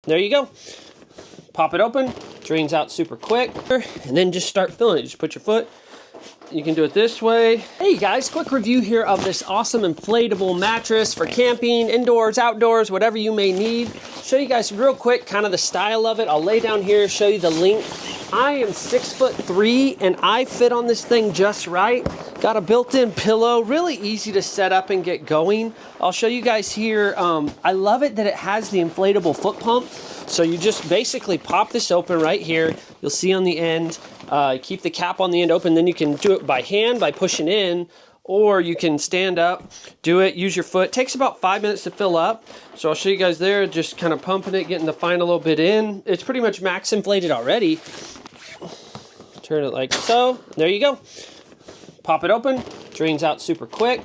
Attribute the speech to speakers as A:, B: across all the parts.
A: There you go. Pop it open, drains out super quick, and then just start filling it. Just put your foot. You can do it this way. Hey guys, quick review here of this awesome inflatable mattress for camping, indoors, outdoors, whatever you may need. Show you guys real quick kind of the style of it. I'll lay down here, show you the length. I am 6'3" and I fit on this thing just right. Got a built-in pillow, really easy to set up and get going. I'll show you guys here. I love it that it has the inflatable foot pump. So you just basically pop this open right here. You'll see on the end, keep the cap on the end open. Then you can do it by hand by pushing in, or you can stand up, do it, use your foot. It takes about 5 minutes to fill up. So I'll show you guys there, just kind of pumping it, getting the final little bit in. It's pretty much max inflated already. Turn it like so. There you go. Pop it open, drains out super quick.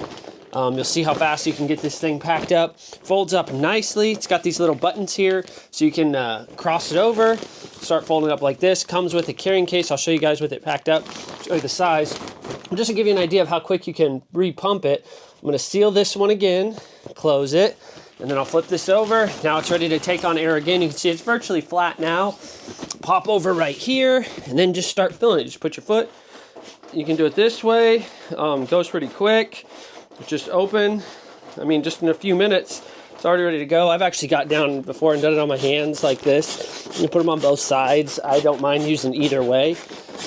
A: You'll see how fast you can get this thing packed up. Folds up nicely. It's got these little buttons here, so you can cross it over, start folding up like this. Comes with a carrying case. I'll show you guys with it packed up, show you the size. Just to give you an idea of how quick you can repump it, I'm gonna seal this one again, close it, and then I'll flip this over. Now it's ready to take on air again. You can see it's virtually flat now. Pop over right here, and then just start filling it. Just put your foot. You can do it this way. Goes pretty quick. Just open. I mean, just in a few minutes, it's already ready to go. I've actually got down before and done it on my hands like this. You put them on both sides. I don't mind using either way,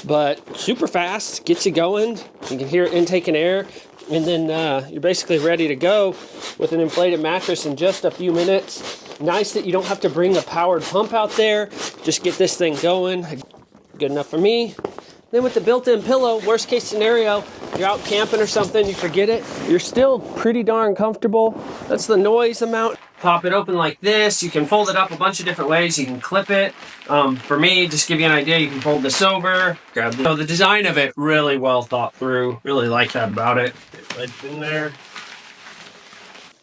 A: but super fast, gets you going. You can hear it intaking air, and then you're basically ready to go with an inflated mattress in just a few minutes. Nice that you don't have to bring a powered pump out there. Just get this thing going. Good enough for me. Then with the built-in pillow, worst case scenario, you're out camping or something, you forget it, you're still pretty darn comfortable. That's the noise amount. Pop it open like this. You can fold it up a bunch of different ways. You can clip it. For me, just to give you an idea, you can fold this over, grab the... So the design of it, really well thought through. Really like that about it. Right in there.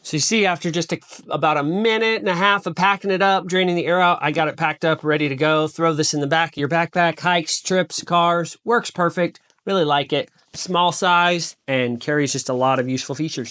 A: So you see, after just about a minute and a half of packing it up, draining the air out, I got it packed up, ready to go. Throw this in the back of your backpack, hikes, trips, cars. Works perfect. Really like it. Small size and carries just a lot of useful features.